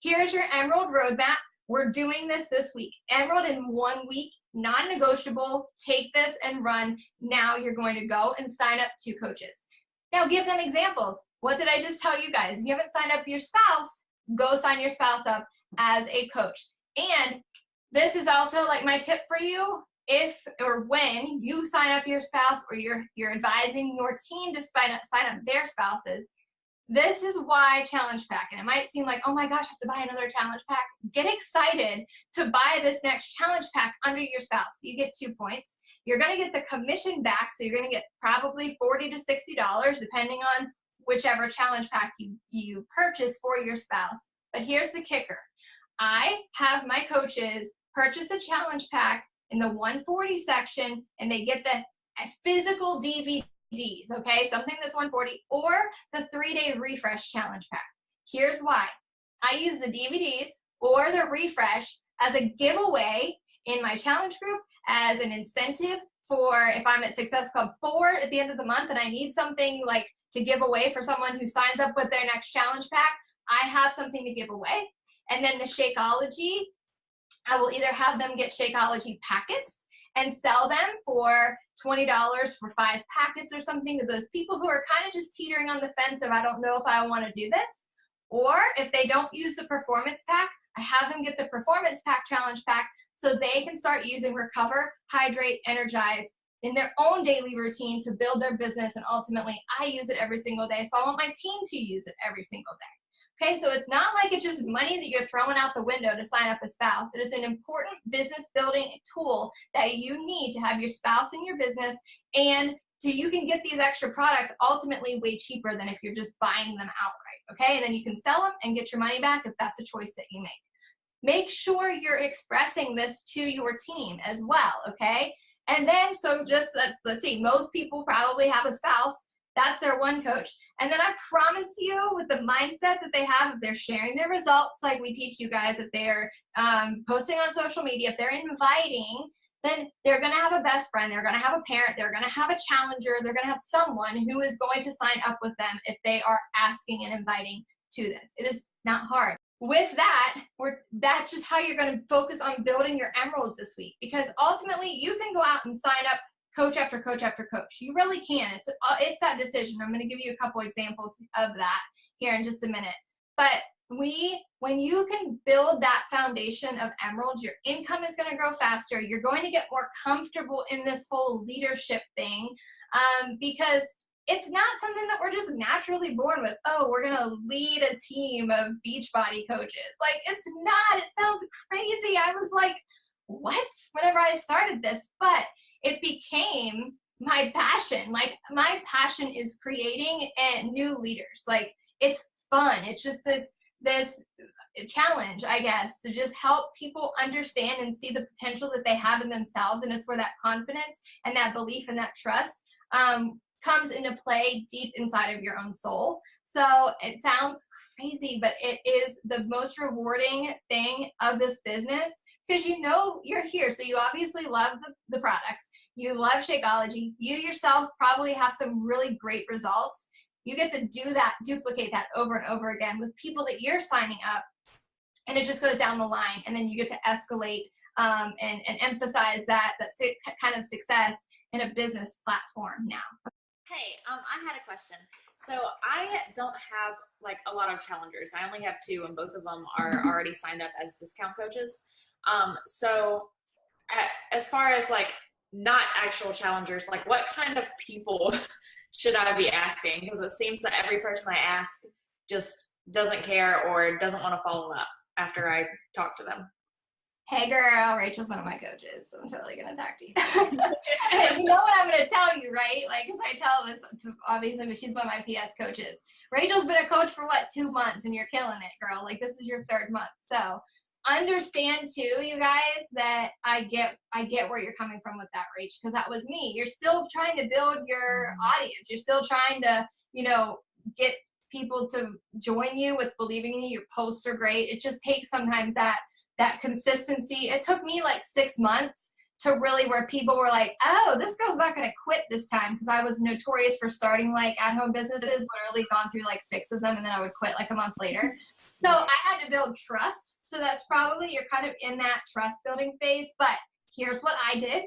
Here's your Emerald roadmap. We're doing this week. Emerald in 1 week, non-negotiable. Take this and run. Now you're going to go and sign up 2 coaches. Now give them examples. What did I just tell you guys? If you haven't signed up your spouse, go sign your spouse up as a coach. And this is also like my tip for you. If or when you sign up your spouse, or you're advising your team to sign up their spouses, this is why challenge pack. And it might seem like, oh my gosh, I have to buy another challenge pack. Get excited to buy this next challenge pack under your spouse. You get 2 points. You're going to get the commission back. So you're going to get probably $40 to $60, depending on whichever challenge pack you purchase for your spouse. But here's the kicker. I have my coaches purchase a challenge pack in the 140 section, and they get the physical DVDs, okay? Something that's 140, or the 3-day refresh challenge pack. Here's why. I use the DVDs or the refresh as a giveaway in my challenge group, as an incentive for if I'm at Success Club 4 at the end of the month and I need something like to give away for someone who signs up with their next challenge pack, I have something to give away. And then the Shakeology, I will either have them get Shakeology packets and sell them for $20 for 5 packets or something to those people who are kind of just teetering on the fence of, I don't know if I want to do this. Or if they don't use the performance pack, I have them get the performance pack challenge pack so they can start using Recover, Hydrate, Energize in their own daily routine to build their business. And ultimately, I use it every single day. So I want my team to use it every single day. Okay, so it's not like it's just money that you're throwing out the window to sign up a spouse. It is an important business building tool that you need to have your spouse in your business, and you can get these extra products ultimately way cheaper than if you're just buying them outright, okay? And then you can sell them and get your money back if that's a choice that you make. Make sure you're expressing this to your team as well, okay? And then, so just let's see, most people probably have a spouse. That's their one coach. And then I promise you, with the mindset that they have, if they're sharing their results, like we teach you guys, if they're posting on social media, if they're inviting, then they're going to have a best friend, they're going to have a parent, they're going to have a challenger, they're going to have someone who is going to sign up with them if they are asking and inviting to this. It is not hard. With that, that's just how you're going to focus on building your emeralds this week, because ultimately you can go out and sign up coach after coach after coach. You really can. It's that decision. I'm going to give you a couple examples of that here in just a minute. But when you can build that foundation of emeralds, your income is going to grow faster. You're going to get more comfortable in this whole leadership thing, because it's not something that we're just naturally born with. Oh, we're going to lead a team of Beachbody coaches. Like, it's not. It sounds crazy. I was like, what? Whenever I started this, but it became my passion. Like, my passion is creating new leaders. Like, it's fun. It's just this challenge, I guess, to just help people understand and see the potential that they have in themselves. And it's where that confidence and that belief and that trust comes into play deep inside of your own soul. So it sounds crazy, but it is the most rewarding thing of this business, because you know you're here. So you obviously love the products. You love Shakeology. You yourself probably have some really great results. You get to do that, duplicate that over and over again with people that you're signing up, and it just goes down the line. And then you get to escalate and emphasize that kind of success in a business platform now. Hey, I had a question. So I don't have like a lot of challengers. I only have 2, and both of them are already signed up as discount coaches. So as far as like not actual challengers, like what kind of people should I be asking? Because it seems that every person I ask just doesn't care or doesn't want to follow up after I talk to them. Hey girl, Rachel's one of my coaches, so I'm totally gonna talk to you. And you know what I'm gonna tell you, right? Like, because I tell this to, obviously, but she's one of my PS coaches. Rachel's been a coach for what, 2 months, and you're killing it, girl. Like, this is your 3rd month. So understand too, you guys, that I get where you're coming from with that, Rach, because that was me. You're still trying to build your audience. You're still trying to, get people to join you with believing in you. Your posts are great. It just takes sometimes that consistency. It took me like 6 months to really, where people were like, oh, this girl's not going to quit this time, because I was notorious for starting like at-home businesses, literally gone through like 6 of them, and then I would quit like a month later. So I had to build trust. So that's probably, you're kind of in that trust building phase. But here's what I did.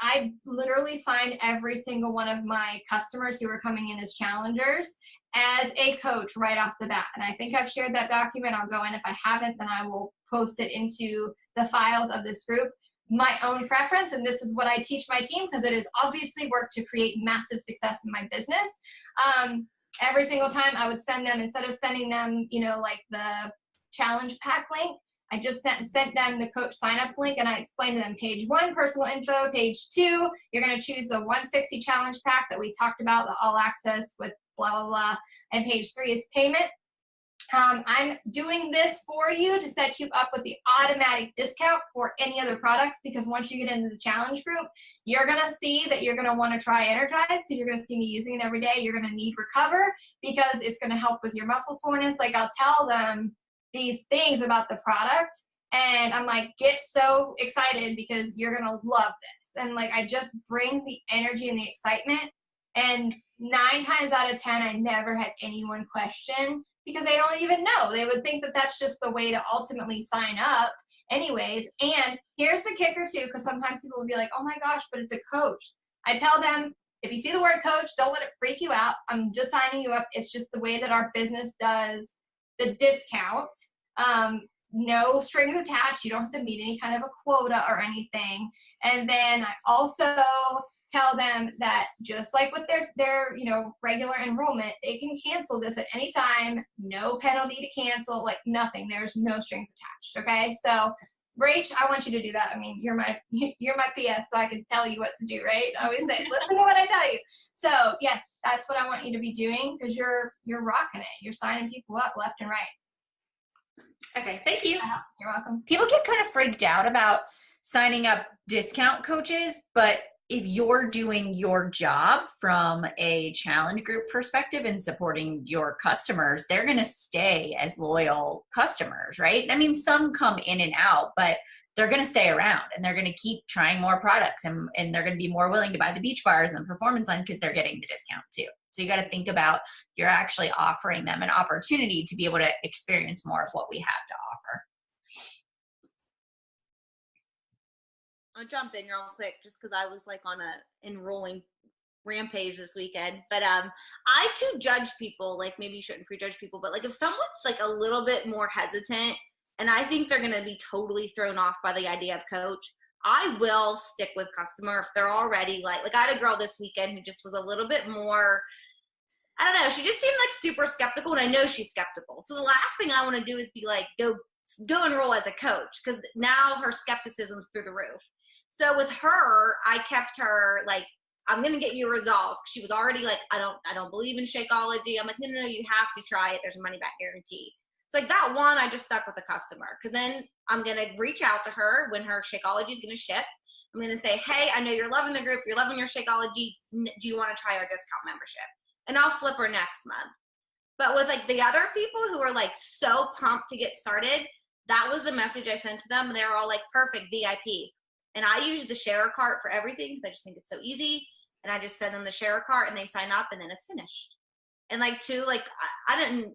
I literally signed every single one of my customers who were coming in as challengers as a coach right off the bat. And I think I've shared that document. I'll go in. If I haven't, then I will post it into the files of this group. My own preference, and this is what I teach my team because it has obviously worked to create massive success in my business. Every single time I would send them, instead of sending them, like the challenge pack link, I just sent them the coach sign up link, and I explained to them page 1, personal info, page 2, you're going to choose the 160 challenge pack that we talked about, the all access with blah, blah, blah, and page 3 is payment. I'm doing this for you to set you up with the automatic discount for any other products, because once you get into the challenge group, you're going to see that you're going to want to try Energize because you're going to see me using it every day. You're going to need Recover because it's going to help with your muscle soreness. Like, I'll tell them these things about the product, and I'm like, get so excited because you're going to love this. And like, I just bring the energy and the excitement, and 9 times out of 10, I never had anyone question, because they don't even know. They would think that that's just the way to ultimately sign up anyways. And here's the kicker too, because sometimes people will be like, oh my gosh, but it's a coach. I tell them, if you see the word coach, don't let it freak you out. I'm just signing you up. It's just the way that our business does the discount. No strings attached. You don't have to meet any kind of a quota or anything. And then I also tell them that just like with their regular enrollment, they can cancel this at any time, no penalty to cancel, like nothing. There's no strings attached. Okay, so Rach, I want you to do that. I mean, you're my PS, so I can tell you what to do, right? I always say, listen to what I tell you. So yes, that's what I want you to be doing, because you're rocking it. You're signing people up left and right. Okay, thank you. You're welcome. People get kind of freaked out about signing up discount coaches, but if you're doing your job from a challenge group perspective and supporting your customers, they're going to stay as loyal customers, right? I mean, some come in and out, but they're going to stay around, and they're going to keep trying more products, and they're going to be more willing to buy the beach bars and the performance line because they're getting the discount too. So you got to think about, you're actually offering them an opportunity to be able to experience more of what we have to offer. I'll jump in real quick just because I was like on a enrolling rampage this weekend. But I too judge people, like maybe you shouldn't prejudge people, but like if someone's like a little bit more hesitant and I think they're going to be totally thrown off by the idea of coach, I will stick with customer if they're already like I had a girl this weekend who just was a little bit more, I don't know, she just seemed like super skeptical, and I know she's skeptical. So the last thing I want to do is be like, go enroll as a coach, because now her skepticism's through the roof. So with her, I kept her like, I'm going to get you results. She was already like, I don't believe in Shakeology. I'm like, no, you have to try it. There's a money back guarantee. So like that one, I just stuck with the customer, because then I'm going to reach out to her when her Shakeology is going to ship. I'm going to say, hey, I know you're loving the group. You're loving your Shakeology. Do you want to try our discount membership? And I'll flip her next month. But with like the other people who are like so pumped to get started, that was the message I sent to them. And they were all like, perfect, VIP. And I use the share cart for everything because I just think it's so easy. And I just send them the share cart and they sign up, and then it's finished. And like too, like I didn't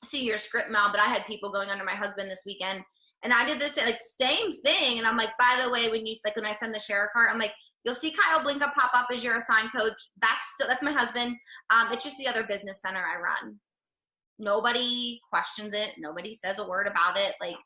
see your script, Mal, but I had people going under my husband this weekend, and I did this like same thing. And I'm like, by the way, when I send the share cart, I'm like, you'll see Kyle Blinka pop up as your assigned coach. That's my husband. It's just the other business center I run. Nobody questions it. Nobody says a word about it. Like,